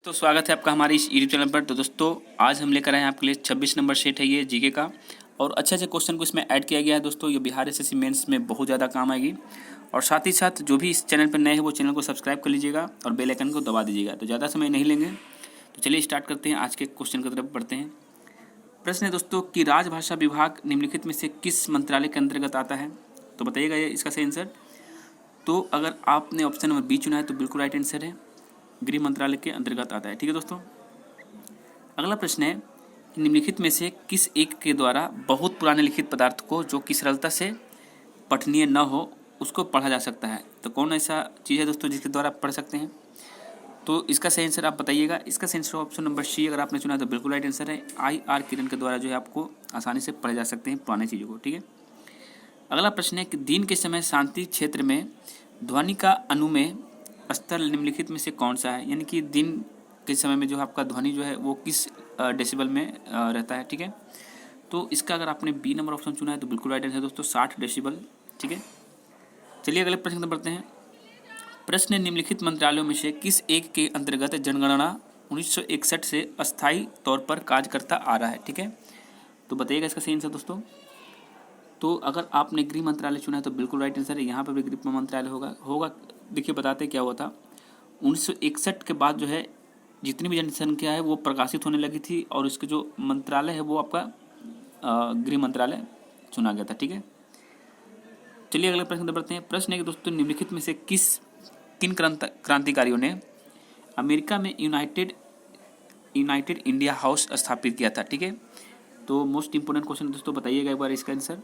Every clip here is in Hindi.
तो स्वागत है आपका हमारे इस यूट्यूब चैनल पर। तो दोस्तों आज हम लेकर आए हैं आपके लिए 26 नंबर सेट है ये जीके का, और अच्छे अच्छे क्वेश्चन को इसमें ऐड किया गया है दोस्तों। ये बिहार एसएससी मेंस में बहुत ज़्यादा काम आएगी। और साथ ही साथ जो भी इस चैनल पर नए हैं वो चैनल को सब्सक्राइब कर लीजिएगा और बेल आइकन को दबा दीजिएगा। तो ज़्यादा समय नहीं लेंगे, तो चलिए स्टार्ट करते हैं। आज के क्वेश्चन की तरफ बढ़ते हैं। प्रश्न है दोस्तों कि राजभाषा विभाग निम्नलिखित में से किस मंत्रालय के अंतर्गत आता है? तो बताइएगा ये इसका सही आंसर। तो अगर आपने ऑप्शन नंबर बी चुना है तो बिल्कुल राइट आंसर है, गृह मंत्रालय के अंतर्गत आता है। ठीक है दोस्तों। अगला प्रश्न है निम्नलिखित में से किस एक के द्वारा बहुत पुराने लिखित पदार्थ को जो कि सरलता से पठनीय न हो उसको पढ़ा जा सकता है? तो कौन ऐसा चीज़ है दोस्तों जिसके द्वारा पढ़ सकते हैं? तो इसका सही आंसर आप बताइएगा। इसका सही आंसर ऑप्शन नंबर सी अगर आपने चुना तो बिल्कुल राइट आंसर है। IR किरण के द्वारा जो है आपको आसानी से पढ़े जा सकते हैं पुराने चीज़ों को। ठीक है। अगला प्रश्न है कि दिन के समय शांति क्षेत्र में ध्वनि का अनुमेय स्तर निम्नलिखित में से कौन सा है? यानी कि दिन के समय में जो आपका ध्वनि जो है वो किस डेसिबल में रहता है? ठीक है। तो इसका अगर आपने बी नंबर ऑप्शन चुना है तो बिल्कुल राइट आंसर है दोस्तों, 60 डेसिबल। ठीक है। चलिए अगले प्रश्न पर बढ़ते हैं। प्रश्न निम्नलिखित मंत्रालयों में से किस एक के अंतर्गत जनगणना 1961 से अस्थायी तौर पर कार्य करता आ रहा है? ठीक है। तो बताइएगा इसका सही आंसर दोस्तों। तो अगर आपने गृह मंत्रालय चुना है तो बिल्कुल राइट आंसर है। यहाँ पर भी गृह मंत्रालय होगा। देखिए बताते क्या हुआ था, 1961 के बाद जो है जितनी भी जनसंख्या है वो प्रकाशित होने लगी थी, और इसके जो मंत्रालय है वो आपका गृह मंत्रालय चुना गया था। ठीक है। चलिए अगले प्रश्न पर बढ़ते हैं। प्रश्न है कि दोस्तों निम्नलिखित में से किन क्रांतिकारियों ने अमेरिका में यूनाइटेड इंडिया हाउस स्थापित किया था? ठीक है। तो मोस्ट इंपोर्टेंट क्वेश्चन दोस्तों, बताइएगा एक बार इसका आंसर।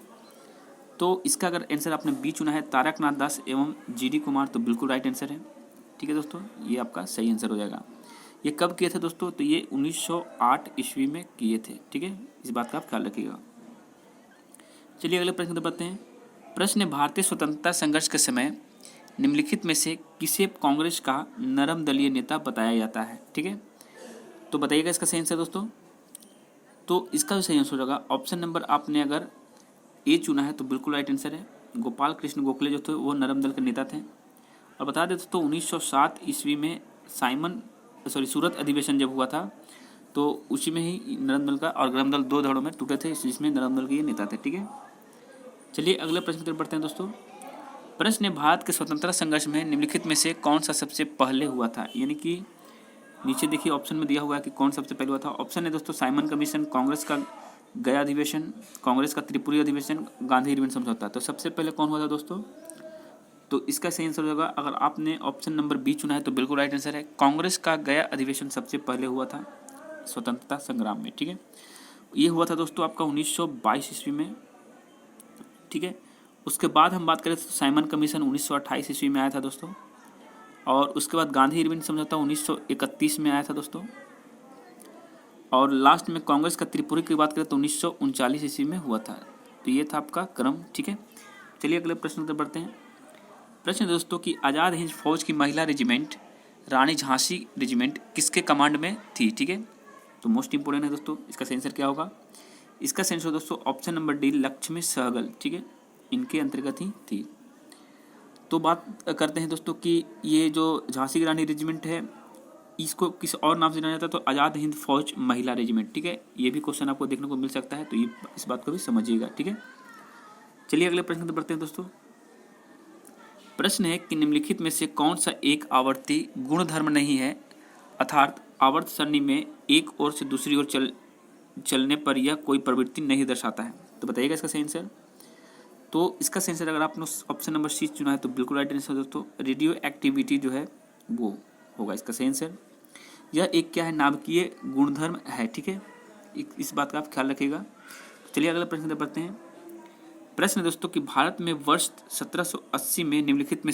तो इसका अगर आंसर आपने बी चुना है, तारकनाथ दास एवं GD कुमार, तो बिल्कुल राइट आंसर है। ठीक है दोस्तों, ये आपका सही आंसर हो जाएगा। ये कब किए थे दोस्तों? तो ये 1908 ईस्वी में किए थे। ठीक है, इस बात का आप ख्याल रखिएगा। चलिए अगले प्रश्न पर बढ़ते हैं। प्रश्न है भारतीय स्वतंत्रता संघर्ष के समय निम्नलिखित में से किसे कांग्रेस का नरम दलीय नेता बताया जाता है? ठीक है। तो बताइएगा इसका सही आंसर दोस्तों। तो इसका भी सही आंसर होगा ऑप्शन नंबर आपने अगर ए चुना है तो बिल्कुल राइट आंसर है। गोपाल कृष्ण गोखले जो थे वो नरम दल के नेता थे। और बता दें दोस्तों 1907 ईस्वी में सूरत अधिवेशन जब हुआ था तो उसी में ही नरम दल का और गरम दल दो धड़ों में टूटे थे, जिसमें नरम दल के ये नेता थे। ठीक है। चलिए अगले प्रश्न की तरफ बढ़ते हैं दोस्तों। प्रश्न है भारत के स्वतंत्रता संघर्ष में निम्नलिखित में से कौन सा सबसे पहले हुआ था? यानी कि नीचे देखिए ऑप्शन में दिया हुआ है कि कौन सबसे पहले हुआ था। ऑप्शन है दोस्तों साइमन कमीशन, कांग्रेस का गया अधिवेशन, कांग्रेस का त्रिपुरी अधिवेशन, गांधी इरविन समझौता। तो सबसे पहले कौन हुआ था दोस्तों? तो इसका सही आंसर होगा, अगर आपने ऑप्शन नंबर बी चुना है तो बिल्कुल राइट आंसर है। कांग्रेस का गया अधिवेशन सबसे पहले हुआ था स्वतंत्रता संग्राम में। ठीक है। ये हुआ था दोस्तों आपका 1922 ईस्वी में। ठीक है। उसके बाद हम बात करें तो साइमन कमीशन 1928 ईस्वी में आया था दोस्तों, और उसके बाद गांधी इरविन समझौता 1931 में आया था दोस्तों, और लास्ट में कांग्रेस का त्रिपुरी की बात करें तो 1939 ईस्वी में हुआ था। तो ये था आपका क्रम। ठीक है। चलिए अगले प्रश्न पर बढ़ते हैं। प्रश्न दोस्तों कि आज़ाद हिंद फौज की महिला रेजिमेंट रानी झांसी रेजिमेंट किसके कमांड में थी? ठीक है। तो मोस्ट इंपोर्टेंट है दोस्तों, इसका सेंसर क्या होगा? इसका सेंसर दोस्तों option number D Lakshmi Sahgal. ठीक है, इनके अंतर्गत ही थी। तो बात करते हैं दोस्तों कि ये जो झांसी की रानी रेजिमेंट है इसको किस और नाम से जाना जाता है? तो आज़ाद हिंद फौज महिला रेजिमेंट। ठीक है, ये भी क्वेश्चन आपको देखने को मिल सकता है, तो ये इस बात को भी समझिएगा। ठीक है। चलिए अगले प्रश्न पर बढ़ते हैं दोस्तों। प्रश्न है कि निम्नलिखित में से कौन सा एक आवर्ती गुणधर्म नहीं है, अर्थात आवर्त सरणी में एक ओर से दूसरी ओर चलने पर यह कोई प्रवृत्ति नहीं दर्शाता है? तो बताइएगा इसका सही आंसर। तो इसका सही आंसर अगर आपने ऑप्शन नंबर सी चुना है तो बिल्कुल राइट आंसर दोस्तों, रेडियो एक्टिविटी जो है वो होगा इसका सही आंसर। यह एक क्या है, नाभिकीय गुणधर्म है। ठीक है, इस बात का आप ख्याल रखिएगा। चलिए अगले प्रश्न पर बढ़ते हैं। प्रश्न दोस्तों कि भारत में वर्ष 1780 में निम्नलिखित में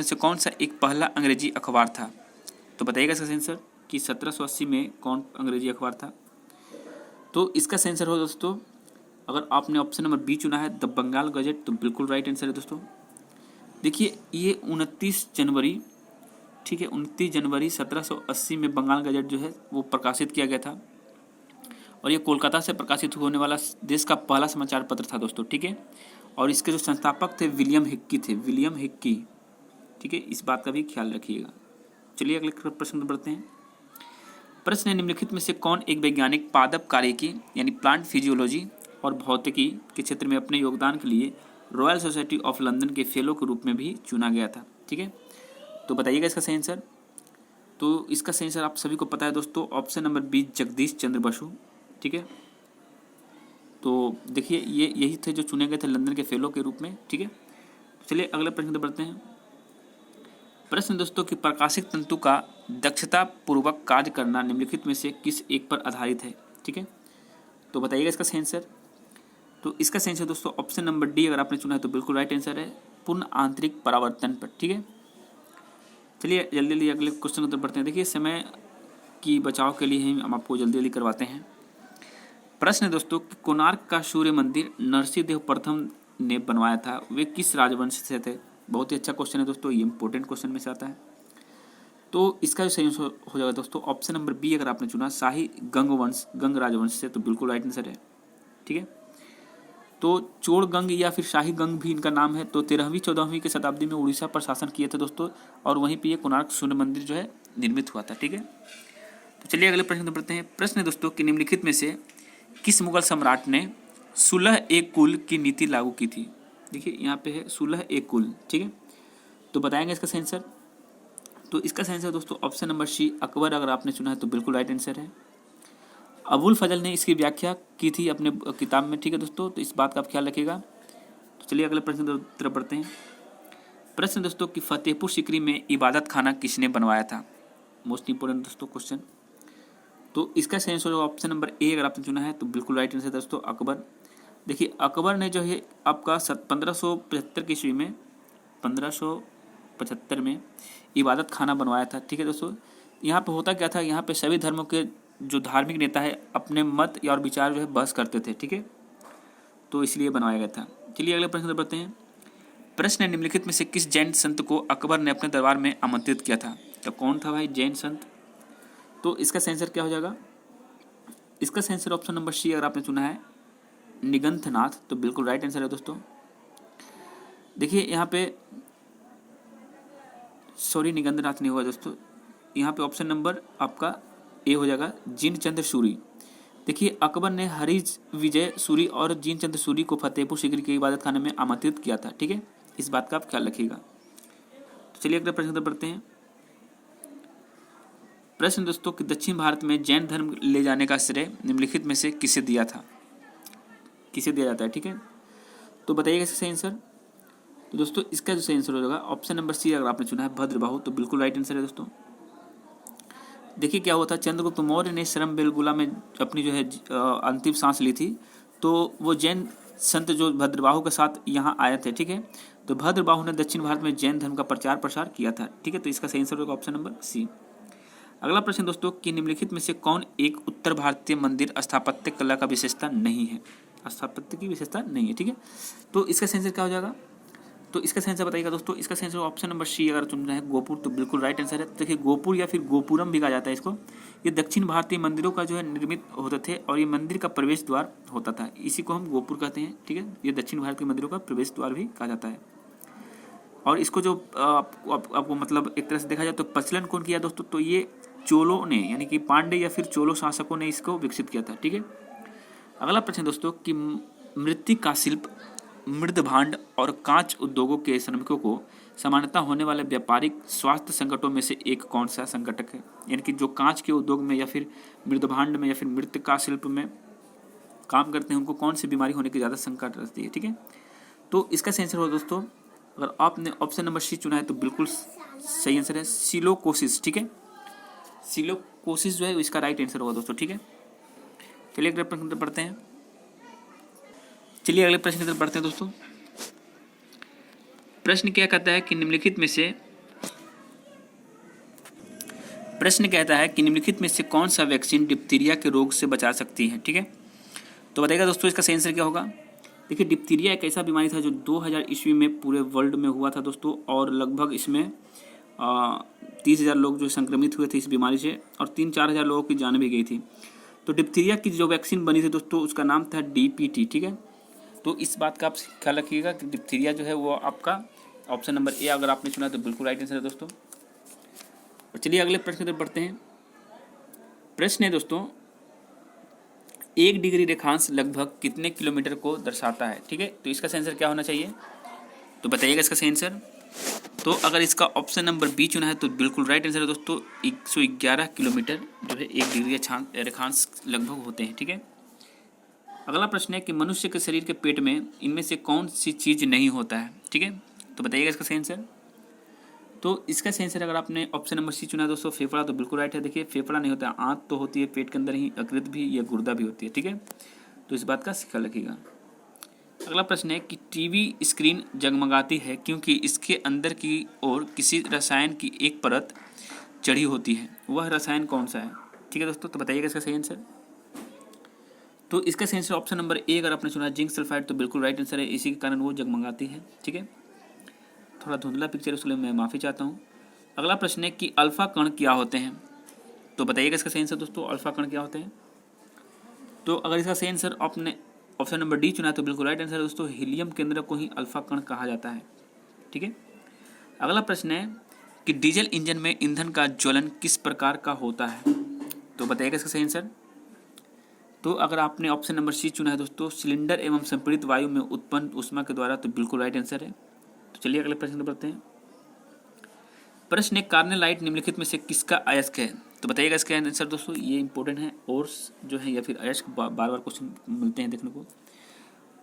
से कौन सा एक पहला अंग्रेजी अखबार था? तो बताइएगा इसका आंसर कि 1780 में कौन अंग्रेजी अखबार था? तो इसका आंसर हो दोस्तों, अगर आपने ऑप्शन नंबर बी चुना है द बंगाल गजट, तो बिल्कुल राइट आंसर है दोस्तों। देखिए ये 29 जनवरी, ठीक है, 29 जनवरी 1780 में बंगाल गजट जो है वो प्रकाशित किया गया था, और ये कोलकाता से प्रकाशित होने वाला देश का पहला समाचार पत्र था दोस्तों। ठीक है, और इसके जो संस्थापक थे विलियम हिक्की थे, विलियम हिक्की। ठीक है, इस बात का भी ख्याल रखिएगा। चलिए अगले प्रश्न पर बढ़ते हैं। प्रश्न है, निम्नलिखित में से कौन एक वैज्ञानिक पादप कार्यकी यानी प्लांट फिजियोलॉजी और भौतिकी के क्षेत्र में अपने योगदान के लिए रॉयल सोसाइटी ऑफ लंदन के फेलो के रूप में भी चुना गया था। ठीक है, तो बताइएगा इसका सही आंसर। तो इसका सही आंसर आप सभी को पता है दोस्तों, ऑप्शन नंबर बी जगदीश चंद्र बसु। ठीक है, तो देखिए ये यही थे जो चुने गए थे लंदन के फेलो के रूप में। ठीक है, चलिए अगले प्रश्न पर बढ़ते हैं। प्रश्न दोस्तों कि प्रकाशिक तंतु का दक्षता पूर्वक कार्य करना निम्नलिखित में से किस एक पर आधारित है। ठीक है, तो बताइएगा इसका सही आंसर। तो इसका सही आंसर दोस्तों ऑप्शन नंबर डी अगर आपने चुना है तो बिल्कुल राइट आंसर है, पूर्ण आंतरिक परावर्तन पर। ठीक है, चलिए जल्दी जल्दी अगले क्वेश्चन की तरफ बढ़ते हैं। देखिए समय की बचाव के लिए ही हम आपको जल्दी जल्दी करवाते हैं। प्रश्न है दोस्तों कि कोणार्क का सूर्य मंदिर नरसिंहदेव प्रथम ने बनवाया था, वे किस राजवंश से थे। बहुत ही अच्छा क्वेश्चन है दोस्तों, ये इंपॉर्टेंट क्वेश्चन में से आता है। तो इसका जो सही आंसर हो जाएगा दोस्तों ऑप्शन नंबर बी अगर आपने चुना, शाही गंग राजवंश से, तो बिल्कुल राइट आंसर है। ठीक है, तो चोड़ गंग या फिर शाही गंग भी इनका नाम है। तो 13वीं 14वीं की शताब्दी में उड़ीसा पर शासन किए थे दोस्तों, और वहीं पे ये कोणार्क सूर्य मंदिर जो है निर्मित हुआ था। ठीक है, तो चलिए अगले प्रश्न पर बढ़ते हैं। प्रश्न है दोस्तों कि निम्नलिखित में से किस मुगल सम्राट ने सुलह ए कुल की नीति लागू की थी। देखिए यहाँ पे है सुलह ए कुल। ठीक है, तो बताएंगे इसका सही आंसर। तो इसका सही आंसर दोस्तों ऑप्शन नंबर सी अकबर अगर आपने चुना है तो बिल्कुल राइट आंसर है। अबुल फजल ने इसकी व्याख्या की थी अपने किताब में। ठीक है दोस्तों, तो इस बात का आप ख्याल रखिएगा। तो चलिए अगले प्रश्न की तरफ बढ़ते हैं। प्रश्न दोस्तों कि फतेहपुर सीकरी में इबादत खाना किसने बनवाया था। मोस्ट इंपोर्टेंट दोस्तों क्वेश्चन। तो इसका सही आंसर ऑप्शन नंबर ए अगर आपने चुना है तो बिल्कुल राइट आंसर दोस्तों अकबर। देखिए अकबर ने जो है आपका 1575 की ईस्वी में 1575 में इबादत खाना बनवाया था। ठीक है दोस्तों, यहाँ पे होता क्या था, यहाँ पे सभी धर्मों के जो धार्मिक नेता है अपने मत या और विचार जो है बहस करते थे। ठीक है, तो इसलिए बनवाया गया था। चलिए अगले प्रश्न पर बढ़ते हैं। प्रश्न है, निम्नलिखित में से किस जैन संत को अकबर ने अपने दरबार में आमंत्रित किया था। तो कौन था भाई जैन संत। तो इसका सही आंसर क्या हो जाएगा। इसका सही आंसर ऑप्शन नंबर सी अगर आपने चुना है निगंथनाथ, तो बिल्कुल राइट आंसर है दोस्तों। देखिए यहाँ पे सॉरी निगंधनाथ नहीं हुआ दोस्तों, यहाँ पे ऑप्शन नंबर आपका ए हो जाएगा जीन चंद्र सूरी। देखिए अकबर ने हरीज विजय सूरी और जीन चंद्र सूरी को फतेहपुर सीकरी के इबादत खाने में आमंत्रित किया था। ठीक है, इस बात का आप ख्याल रखिएगा। तो चलिए अगले प्रश्न पर बढ़ते हैं। प्रश्न दोस्तों कि दक्षिण भारत में जैन धर्म ले जाने का श्रेय निम्नलिखित में से किसे दिया था, किसे दिया जाता है। ठीक है, तो बताइएगा इसका सही आंसर। तो दोस्तों इसका जो सही आंसर हो जाएगा ऑप्शन नंबर सी अगर आपने चुना है भद्रबाहु, तो बिल्कुल राइट आंसर है दोस्तों। देखिए क्या हुआ था, चंद्रगुप्त मौर्य ने श्रम बेलगुला में अपनी जो है अंतिम सांस ली थी, तो वो जैन संत जो भद्रबाहु के साथ यहाँ आए थे। ठीक है, तो भद्रबाहु ने दक्षिण भारत में जैन धर्म का प्रचार प्रसार किया था। ठीक है, तो इसका सही आंसर होगा ऑप्शन नंबर सी। अगला प्रश्न दोस्तों कि निम्नलिखित में से कौन एक उत्तर भारतीय मंदिर स्थापत्य कला का विशेषता नहीं है, स्थापत्य की विशेषता नहीं है। ठीक है, तो इसका सही आंसर क्या हो जाएगा। तो इसका सही आंसर बताइएगा दोस्तों। इसका सही आंसर ऑप्शन नंबर सी अगर चुन रहे हैं गोपुर, तो बिल्कुल राइट आंसर है। देखिए गोपुर या फिर गोपुरम भी कहा जाता है इसको, ये दक्षिण भारतीय मंदिरों का जो है निर्मित होते थे और ये मंदिर का प्रवेश द्वार होता था, इसी को हम गोपुर कहते हैं। ठीक है, ये दक्षिण भारत के मंदिरों का प्रवेश द्वार भी कहा जाता है। और इसको जो आपको मतलब एक तरह से देखा जाए तो प्रचलन कौन किया दोस्तों, तो ये चोलों ने यानी कि पांडे या फिर चोलो शासकों ने इसको विकसित किया था। ठीक है, अगला प्रश्न दोस्तों कि मृत्तिका शिल्प, मृद भांड और कांच उद्योगों के श्रमिकों को सामान्यतः होने वाले व्यापारिक स्वास्थ्य संकटों में से एक कौन सा संकटक है। यानी कि जो कांच के उद्योग में या फिर मृद भांड में या फिर मृत्तिका शिल्प में काम करते हैं उनको कौन सी बीमारी होने की ज़्यादा संकट रहती है। ठीक है, तो इसका सही आंसर हो दोस्तों, अगर आपने ऑप्शन नंबर सी चुना है तो बिल्कुल सही आंसर है सिलोकोसिस। ठीक है, सिलोकोसिस जो है इसका राइट आंसर होगा दोस्तों। ठीक है, चलिए अगले प्रश्न पढ़ते हैं। चलिए अगले प्रश्न की तरफ बढ़ते हैं दोस्तों। प्रश्न क्या कहता है कि निम्नलिखित में से कौन सा वैक्सीन डिप्थीरिया के रोग से बचा सकती है। ठीक है, तो बताइएगा दोस्तों इसका सही आंसर क्या होगा। देखिए डिप्थीरिया एक ऐसा बीमारी था जो 2000 ईस्वी में पूरे वर्ल्ड में हुआ था दोस्तों, और लगभग इसमें 30,000 लोग जो संक्रमित हुए थे इस बीमारी से, और 3-4 हज़ार लोगों की जान भी गई थी। तो डिप्थीरिया की जो वैक्सीन बनी थी दोस्तों उसका नाम था DPT। ठीक है, तो इस बात का आप ख्याल रखिएगा कि डिप्थीरिया जो है वो आपका ऑप्शन नंबर ए अगर आपने चुना तो बिल्कुल राइट आंसर है दोस्तों। और चलिए अगले प्रश्न की तरफ बढ़ते हैं। प्रश्न है दोस्तों, 1 डिग्री रेखांश लगभग कितने किलोमीटर को दर्शाता है? ठीक है, तो इसका सही आंसर क्या होना चाहिए, तो बताइएगा इसका सही आंसर। तो अगर इसका ऑप्शन नंबर बी चुना है तो बिल्कुल राइट आंसर है दोस्तों। 111 किलोमीटर जो है 1 डिग्री रेखांश लगभग होते हैं। ठीक है, अगला प्रश्न है कि मनुष्य के शरीर के पेट में इनमें से कौन सी चीज़ नहीं होता है? ठीक है, तो बताइएगा इसका सही आंसर। तो इसका सही आंसर अगर आपने ऑप्शन नंबर सी चुना है दोस्तों, फेफड़ा, तो बिल्कुल राइट है। देखिए, फेफड़ा नहीं होता है, आंत तो होती है पेट के अंदर ही, यकृत भी या गुर्दा भी होती है। ठीक है, तो इस बात का ख्याल रखिएगा। अगला प्रश्न है कि टीवी स्क्रीन जगमगाती है क्योंकि इसके अंदर की ओर किसी रसायन की एक परत चढ़ी होती है, वह रसायन कौन सा है? ठीक है दोस्तों, तो बताइएगा इसका सही आंसर। तो इसका सही आंसर ऑप्शन नंबर ए अगर आपने चुना जिंक सल्फाइड, तो बिल्कुल राइट आंसर है, इसी के कारण वो जगमगाती है। ठीक है, थोड़ा धुंधला पिक्चर, उसके लिए मैं माफ़ी चाहता हूँ। अगला प्रश्न है कि अल्फा कण क्या होते हैं? तो बताइएगा इसका सही आंसर दोस्तों, अल्फा कण क्या होते हैं? तो अगर इसका सही आंसर आपने ऑप्शन नंबर डी चुना है तो बिल्कुल राइट आंसर है दोस्तों, हीलियम केंद्र को ही अल्फा कण कहा जाता है। ठीक है, अगला प्रश्न है कि डीजल इंजन में ईंधन का ज्वलन किस प्रकार का होता है? तो बताइएगा इसका सही आंसर। तो अगर आपने ऑप्शन नंबर सी चुना है दोस्तों, सिलेंडर एवं संपीड़ित वायु में उत्पन्न ऊष्मा के द्वारा, तो बिल्कुल राइट आंसर है। तो चलिए अगले प्रश्न पर बढ़ते हैं। प्रश्न है, कार्नेलाइट निम्नलिखित में से किसका अयस्क है? तो बताइएगा इसका आंसर दोस्तों, ये इंपॉर्टेंट है, और जो है या फिर अयस्क बार बार क्वेश्चन मिलते हैं देखने को।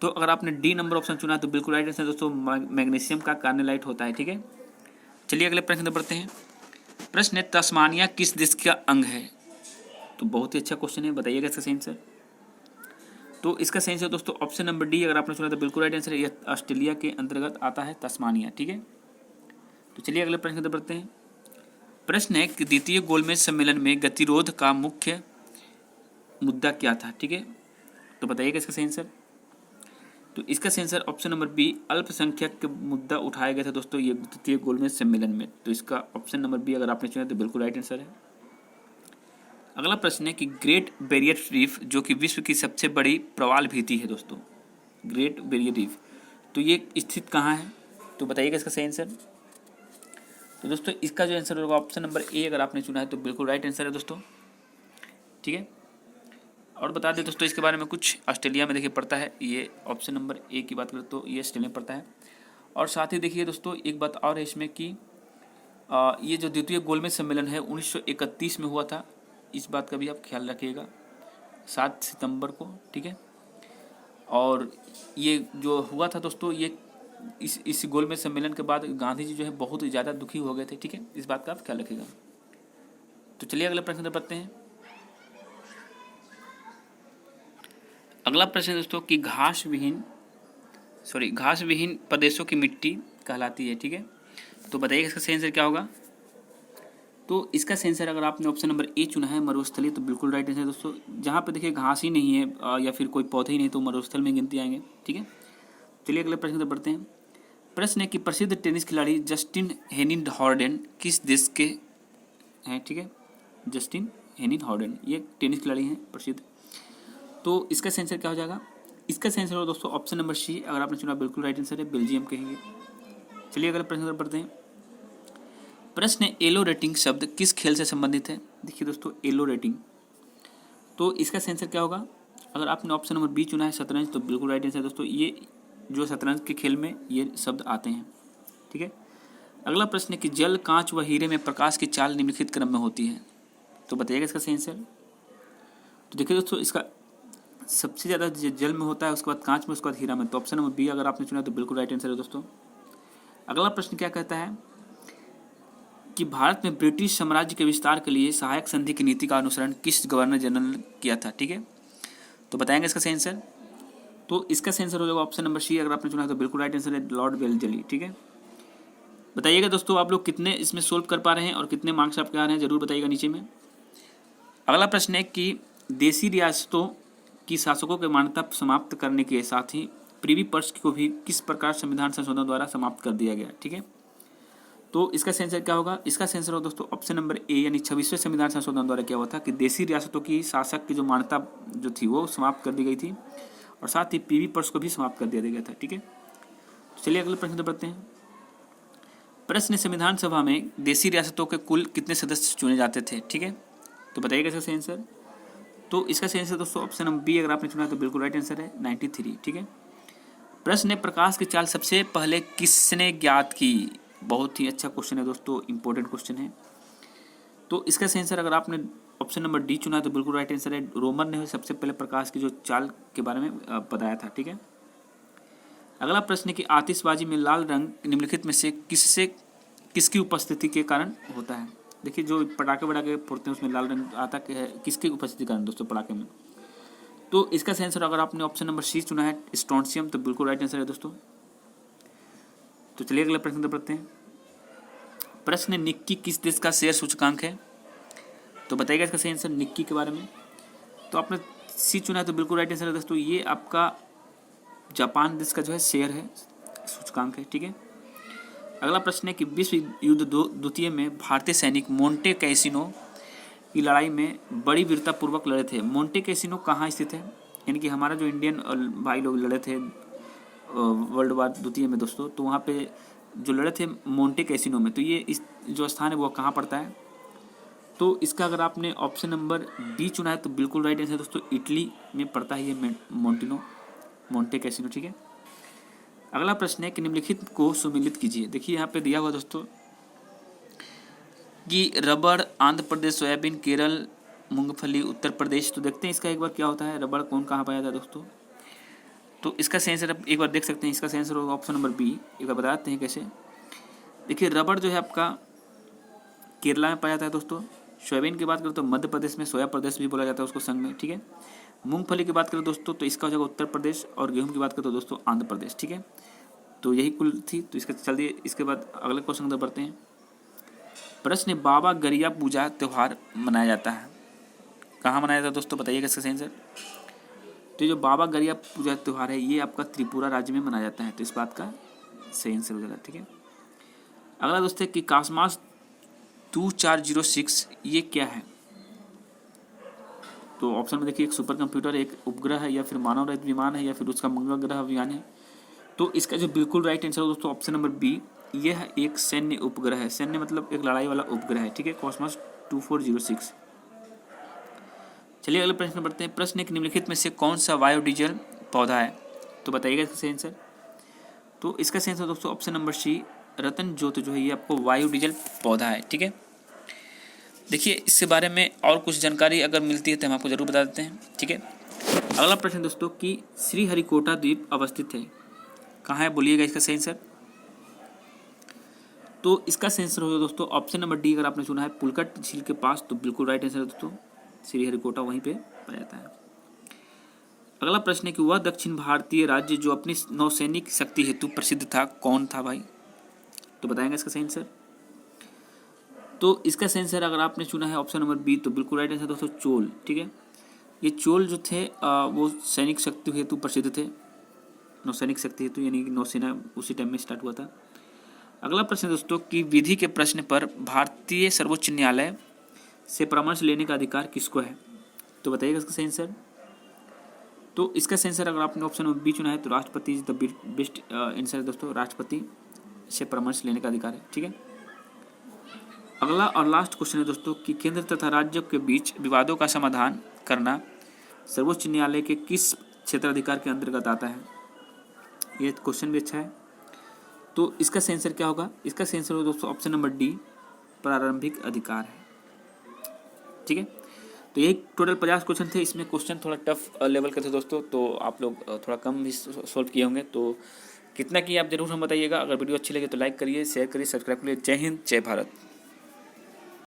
तो अगर आपने डी नंबर ऑप्शन चुना तो बिल्कुल राइट आंसर दोस्तों, मैग्नीशियम का कार्नेलाइट होता है। ठीक है, चलिए अगले प्रश्न पर बढ़ते हैं। प्रश्न है, तस्मानिया किस देश का अंग है? तो बहुत ही अच्छा क्वेश्चन है, बताइएगा इसका सही आंसर। तो इसका सही आंसर दोस्तों ऑप्शन नंबर डी अगर आपने चुना तो बिल्कुल राइट आंसर है, यह ऑस्ट्रेलिया के अंतर्गत आता है तस्मानिया। ठीक है, तो चलिए अगले प्रश्न पर बढ़ते हैं। प्रश्न है कि द्वितीय गोलमेज सम्मेलन में गतिरोध का मुख्य मुद्दा क्या था? ठीक है, तो बताइएगा इसका सही आंसर। तो इसका सही आंसर ऑप्शन नंबर बी, अल्पसंख्यक के मुद्दा उठाया गया था दोस्तों ये द्वितीय गोलमेज सम्मेलन में। तो इसका ऑप्शन नंबर बी अगर आपने चुना तो बिल्कुल राइट आंसर है। अगला प्रश्न है कि ग्रेट बैरियर रीफ जो कि विश्व की सबसे बड़ी प्रवाल भीति है दोस्तों, ग्रेट बैरियर रीफ, तो ये स्थित कहाँ है? तो बताइएगा इसका सही आंसर। तो दोस्तों इसका जो आंसर होगा ऑप्शन नंबर ए अगर आपने चुना है तो बिल्कुल राइट आंसर है दोस्तों। ठीक है, और बता दें दोस्तों इसके बारे में कुछ, ऑस्ट्रेलिया में देखिए पड़ता है, ये ऑप्शन नंबर ए की बात करें तो ये ऑस्ट्रेलिया में पड़ता है। और साथ ही देखिए दोस्तों एक बात और है इसमें कि ये जो द्वितीय गोलमेज सम्मेलन है 1931 में हुआ था, इस बात का भी आप ख्याल रखिएगा, 7 सितंबर को। ठीक है, और ये जो हुआ था दोस्तों, ये इस गोलमेज सम्मेलन के बाद गांधी जी जो है बहुत ज़्यादा दुखी हो गए थे। ठीक है, इस बात का आप ख्याल रखिएगा। तो चलिए अगले प्रश्न पर बढ़ते हैं। अगला प्रश्न दोस्तों कि घास विहीन प्रदेशों की मिट्टी कहलाती है। ठीक है, तो बताइए इसका सही आंसर क्या होगा। तो इसका सही आंसर अगर आपने ऑप्शन नंबर ए चुना है मरुस्थली, तो बिल्कुल राइट आंसर दोस्तों। जहाँ पे देखिए घास ही नहीं है या फिर कोई पौधे ही नहीं तो मरुस्थल में गिनती आएंगे। ठीक है, चलिए अगले प्रश्न पर बढ़ते हैं। प्रश्न है कि प्रसिद्ध टेनिस खिलाड़ी जस्टिन हेनिन हॉर्डन किस देश के हैं? ठीक है, जस्टिन हेनिन हॉर्डन ये टेनिस खिलाड़ी हैं प्रसिद्ध। तो इसका सही आंसर क्या हो जाएगा? इसका सही आंसर हो दोस्तों ऑप्शन नंबर सी अगर आपने चुना बिल्कुल राइट आंसर है, बेल्जियम कहेंगे। चलिए अगले प्रश्न पर बढ़ते हैं। प्रश्न है, एलो रेटिंग शब्द किस खेल से संबंधित है? देखिए दोस्तों एलो रेटिंग, तो इसका सही आंसर क्या होगा? अगर आपने ऑप्शन नंबर बी चुना है शतरंज, तो बिल्कुल राइट आंसर दोस्तों, ये जो शतरंज के खेल में ये शब्द आते हैं। ठीक है, अगला प्रश्न है कि जल, कांच व हीरे में प्रकाश की चाल निम्नलिखित क्रम में होती है, तो बताइएगा इसका सही आंसर। तो देखिए दोस्तों इसका सबसे ज़्यादा जल में होता है, उसके बाद कांच में, उसके बाद हीरा में, तो ऑप्शन नंबर बी अगर आपने चुना तो बिल्कुल राइट आंसर है दोस्तों। अगला प्रश्न क्या कहता है कि भारत में ब्रिटिश साम्राज्य के विस्तार के लिए सहायक संधि की नीति का अनुसरण किस गवर्नर जनरल ने किया था? ठीक है, तो बताएंगे इसका सही आंसर। तो इसका सही आंसर हो जाएगा ऑप्शन नंबर सी अगर आपने चुना तो बिल्कुल राइट आंसर है, लॉर्ड वेलजली। ठीक है, बताइएगा दोस्तों आप लोग कितने इसमें सोल्व कर पा रहे हैं और कितने मार्क्स आपके आ रहे हैं, जरूर बताइएगा नीचे में। अगला प्रश्न है कि देशी रियासतों की शासकों की मान्यता समाप्त करने के साथ ही प्रिवी पर्स को भी किस प्रकार संविधान संशोधन द्वारा समाप्त कर दिया गया? ठीक है, तो इसका सही आंसर क्या होगा? इसका सही आंसर होगा दोस्तों ऑप्शन नंबर ए, यानी 26वें संविधान संशोधन द्वारा क्या हुआ था कि देशी रियासतों की शासक की जो मान्यता जो थी वो समाप्त कर दी गई थी, और साथ ही पीवी पर्स को भी समाप्त कर दिया गया था। ठीक है, चलिए अगले प्रश्न पर बढ़ते हैं। प्रश्न, संविधान सभा में देशी रियासतों के कुल कितने सदस्य चुने जाते थे? ठीक है, तो बताइएगा इसका सही आंसर। तो इसका सही आंसर दोस्तों ऑप्शन नंबर बी अगर आपने चुना है तो बिल्कुल राइट आंसर है 93। ठीक है, प्रश्न, प्रकाश की चाल सबसे पहले किसने ज्ञात की? बहुत ही अच्छा क्वेश्चन है दोस्तों, इंपॉर्टेंट क्वेश्चन है। तो इसका सही आंसर अगर आपने ऑप्शन नंबर डी चुना है तो बिल्कुल राइट आंसर है। रोमन ने सबसे पहले प्रकाश की जो चाल के बारे में बताया था। ठीक है, अगला प्रश्न कि आतिशबाजी में लाल रंग निम्नलिखित में से किसकी उपस्थिति के कारण होता है? देखिए, जो पटाखे फोड़ते हैं उसमें लाल रंग आता है, किसकी उपस्थिति के कारण दोस्तों पटाखे में? तो इसका सही आंसर अगर आपने ऑप्शन नंबर सी चुना है स्ट्रोंशियम तो बिल्कुल राइट आंसर है दोस्तों। तो चलिए अगला प्रश्न पढ़ते हैं। प्रश्न, निक्की किस देश का शेयर सूचकांक है? तो बताइएगा इसका सही आंसर निक्की के बारे में। तो आपने सी चुना है तो बिल्कुल राइट आंसर है दोस्तों, ये आपका जापान देश का जो है शेयर है, सूचकांक है। ठीक है, अगला प्रश्न है कि विश्व युद्ध द्वितीय में भारतीय सैनिक मोंटे कैसिनो की लड़ाई में बड़ी वीरतापूर्वक लड़े थे। मोंटे कैसिनो कहाँ स्थित है? यानी कि हमारा जो इंडियन भाई लोग लड़े थे वर्ल्ड वार द्वितीय में दोस्तों, तो वहाँ पे जो लड़े थे मोंटे कैसिनो में, तो ये इस जो स्थान है वो कहाँ पड़ता है? तो इसका अगर आपने ऑप्शन नंबर बी चुना है तो बिल्कुल राइट आंसर दोस्तों, इटली में पड़ता है ये मोंटे कैसिनो। ठीक है, अगला प्रश्न है कि निम्नलिखित को सुमेलित कीजिए। देखिए यहाँ पे दिया हुआ दोस्तों कि रबड़ आंध्र प्रदेश, सोयाबीन केरल, मूंगफली उत्तर प्रदेश। तो देखते हैं इसका एक बार क्या होता है, रबड़ कौन कहाँ पाया जाता है दोस्तों। तो इसका सही आंसर एक बार देख सकते हैं, इसका सही आंसर होगा ऑप्शन नंबर बी। एक बार बताते हैं कैसे। देखिए, रबड़ जो है आपका केरला में पाया जाता है दोस्तों। सोयाबीन की बात करें तो मध्य प्रदेश में, सोया प्रदेश भी बोला जाता है उसको संग में। ठीक है, मूंगफली की बात करें दोस्तों तो इसका हो जाएगा उत्तर प्रदेश, और गेहूं की बात करें तो दोस्तों आंध्र प्रदेश। ठीक है, तो यही कुल थी। तो इसका चलिए इसके बाद अगले क्वेश्चन की बढ़ते हैं। प्रश्न, बाबा गरिया पूजा त्यौहार मनाया जाता है, कहाँ मनाया जाता है दोस्तों? बताइएगा इसका सही आंसर। तो ये जो बाबा गरिया पूजा त्यौहार है ये आपका त्रिपुरा राज्य में मनाया जाता है, तो इस बात का सही आंसर हो जाएगा। ठीक है, अगला दोस्त है कि कासमास 2406 ये क्या है? तो ऑप्शन में देखिए, एक सुपर कंप्यूटर, एक उपग्रह है, या फिर मानव रहित विमान है, या फिर उसका मंगल ग्रह अभियान है। तो इसका जो बिल्कुल राइट आंसर है दोस्तों ऑप्शन नंबर बी, यह एक सैन्य उपग्रह है। सैन्य मतलब एक लड़ाई वाला उपग्रह है। ठीक है, कॉस्मोस 2406। चलिए अगले प्रश्न बढ़ते हैं। प्रश्न, एक निम्नलिखित में से कौन सा बायोडीजल पौधा है? तो बताइएगा इसका सही आंसर। तो इसका सही आंसर दोस्तों ऑप्शन नंबर सी, रतन ज्योत जो है ये आपको बायोडीजल पौधा है। ठीक है, देखिए इसके बारे में और कुछ जानकारी अगर मिलती है तो हम आपको जरूर बता देते हैं। ठीक है, अगला प्रश्न दोस्तों कि श्रीहरिकोटा द्वीप अवस्थित है, कहाँ है? बोलिएगा इसका सही आंसर। तो इसका सही आंसर होगा दोस्तों ऑप्शन नंबर डी। अगर आपने सुना है पुलकट झील के पास, तो बिल्कुल राइट आंसर है दोस्तों, श्रीहरिकोटा वहीं पे पाया जाता है। अगला प्रश्न है कि वह दक्षिण भारतीय राज्य जो अपनी नौसैनिक शक्ति हेतु प्रसिद्ध था कौन था भाई? तो बताएंगे इसका सही आंसर। तो इसका सही आंसर अगर आपने चुना है ऑप्शन नंबर बी तो बिल्कुल राइट आंसर दोस्तों चोल। ठीक है, ये चोल जो थे वो सैनिक शक्ति हेतु प्रसिद्ध थे, नौसैनिक शक्ति हेतु, यानी कि नौसेना उसी टाइम में स्टार्ट हुआ था। अगला प्रश्न दोस्तों कि विधि के प्रश्न पर भारतीय सर्वोच्च न्यायालय से परामर्श लेने का अधिकार किसको है? तो बताइएगा इसका सही आंसर। तो इसका सही आंसर अगर आपने ऑप्शन नंबर बी चुना है तो राष्ट्रपति इज द बेस्ट आंसर दोस्तों, राष्ट्रपति से परामर्श लेने का अधिकार है। ठीक है, अगला और लास्ट क्वेश्चन है दोस्तों कि केंद्र तथा राज्यों के बीच विवादों का समाधान करना सर्वोच्च न्यायालय के किस क्षेत्राधिकार के अंतर्गत आता है? ये क्वेश्चन भी अच्छा है। तो इसका सही आंसर क्या होगा? इसका सही आंसर होगा दोस्तों ऑप्शन नंबर डी, प्रारंभिक अधिकार है। ठीक है, तो यही टोटल 50 क्वेश्चन थे। इसमें क्वेश्चन थोड़ा टफ लेवल के थे दोस्तों, तो आप लोग थोड़ा कम भी सॉल्व किए होंगे। तो कितना किए आप जरूर हम बताइएगा। अगर वीडियो अच्छी लगे तो लाइक करिए, शेयर करिए, सब्सक्राइब करिए। जय हिंद, जय भारत।